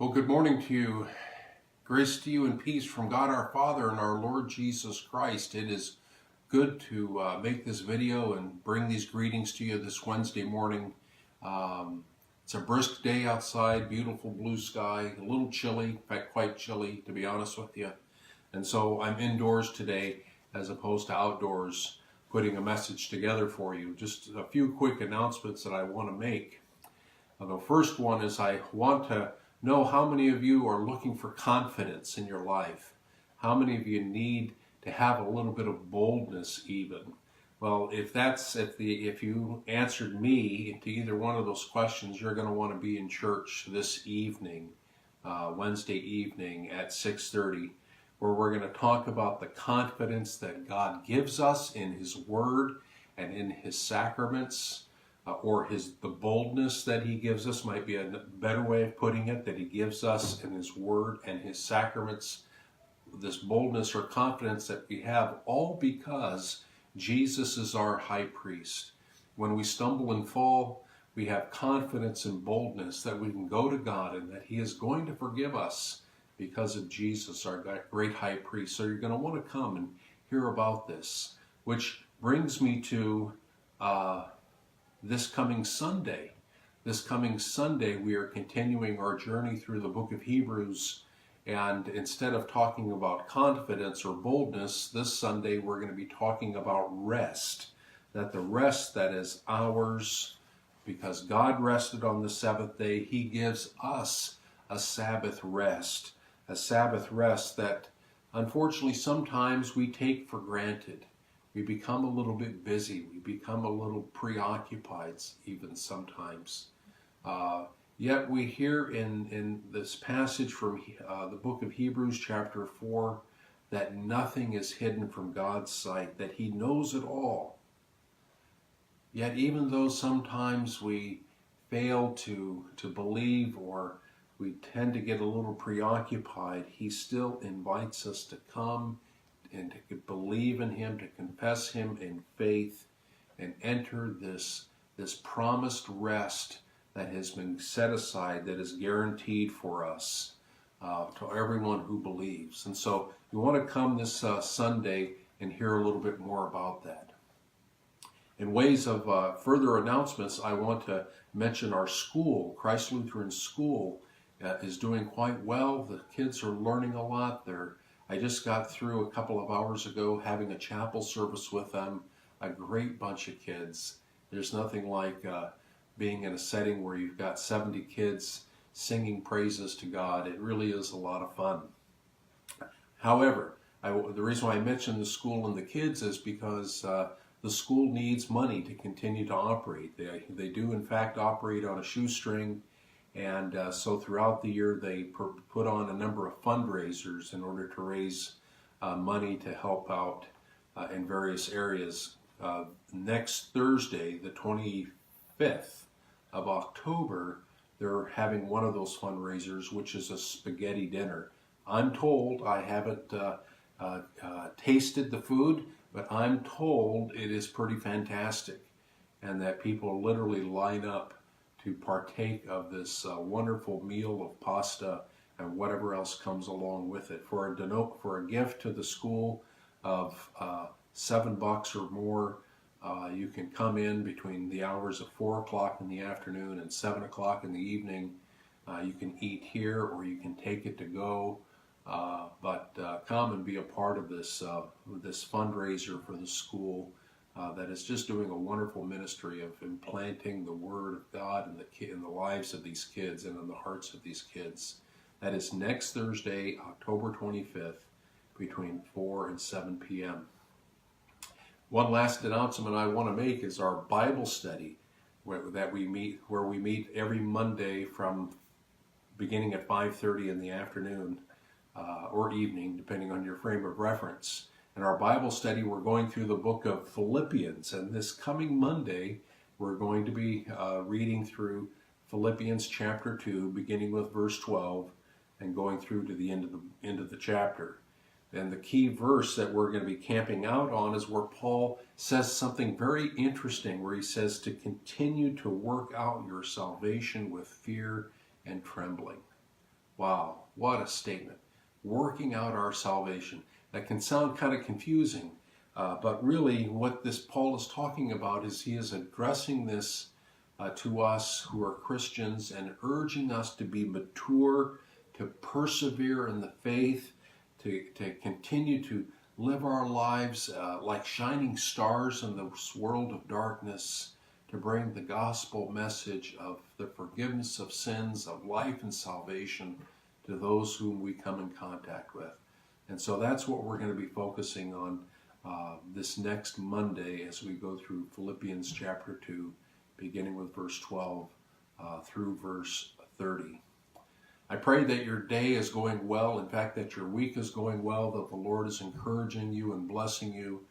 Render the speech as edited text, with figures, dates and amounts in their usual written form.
Well, good morning to you. Grace to you and peace from God our Father and our Lord Jesus Christ. It is good to make this video and bring these greetings to you this Wednesday morning. It's a brisk day outside, beautiful blue sky, a little chilly, in fact quite chilly to be honest with you. And so I'm indoors today as opposed to outdoors putting a message together for you. Just a few quick announcements that I want to make. The first one is I want to know how many of you are looking for confidence in your life. How many of you need to have a little bit of boldness even? Well, if you answered me to either one of those questions, you're going to want to be in church this evening, Wednesday evening at 6:30, where we're going to talk about the confidence that God gives us in His Word and in His sacraments. Or the boldness that He gives us might be a better way of putting it, that He gives us in His Word and His sacraments, this boldness or confidence that we have, all because Jesus is our high priest. When we stumble and fall, we have confidence and boldness that we can go to God and that He is going to forgive us because of Jesus, our great high priest. So you're going to want to come and hear about this, which brings me to this coming Sunday. This coming Sunday, we are continuing our journey through the book of Hebrews, and instead of talking about confidence or boldness, this Sunday we're going to be talking about rest. That the rest that is ours, because God rested on the seventh day, He gives us a Sabbath rest. A Sabbath rest that unfortunately sometimes we take for granted. We become a little bit busy. We become a little preoccupied even sometimes. Yet we hear in this passage from the book of Hebrews chapter 4 that nothing is hidden from God's sight, that He knows it all. Yet even though sometimes we fail to believe or we tend to get a little preoccupied, He still invites us to come and to believe in Him, to confess Him in faith, and enter this promised rest that has been set aside, that is guaranteed for us, to everyone who believes. And so we want to come this Sunday and hear a little bit more about that. In ways of further announcements, I want to mention our school, Christ Lutheran School, is doing quite well. The kids are learning a lot. I just got through a couple of hours ago having a chapel service with them, a great bunch of kids. There's nothing like being in a setting where you've got 70 kids singing praises to God. It really is a lot of fun. However, the reason why I mention the school and the kids is because the school needs money to continue to operate. They do in fact operate on a shoestring. And so throughout the year, they put on a number of fundraisers in order to raise money to help out in various areas. Next Thursday, the 25th of October, they're having one of those fundraisers, which is a spaghetti dinner. I'm told, I haven't tasted the food, but I'm told it is pretty fantastic and that people literally line up to partake of this wonderful meal of pasta and whatever else comes along with it. For a gift to the school of $7 or more, you can come in between the hours of 4 o'clock in the afternoon and 7 o'clock in the evening. You can eat here or you can take it to go, but come and be a part of this fundraiser for the school. That is just doing a wonderful ministry of implanting the Word of God in the lives of these kids and in the hearts of these kids. That is next Thursday, October 25th, between 4 and 7 p.m. One last announcement I want to make is our Bible study where we meet every Monday from beginning at 5:30 in the afternoon or evening, depending on your frame of reference. In our Bible study, we're going through the book of Philippians, and this coming Monday, we're going to be reading through Philippians chapter 2, beginning with verse 12, and going through to the end of the chapter. And the key verse that we're going to be camping out on is where Paul says something very interesting, where he says to continue to work out your salvation with fear and trembling. Wow, what a statement. Working out our salvation. That can sound kind of confusing, but really what this Paul is talking about is he is addressing this to us who are Christians and urging us to be mature, to persevere in the faith, to continue to live our lives like shining stars in this world of darkness, to bring the gospel message of the forgiveness of sins, of life and salvation to those whom we come in contact with. And so that's what we're going to be focusing on this next Monday as we go through Philippians chapter 2, beginning with verse 12 through verse 30. I pray that your day is going well, in fact, that your week is going well, that the Lord is encouraging you and blessing you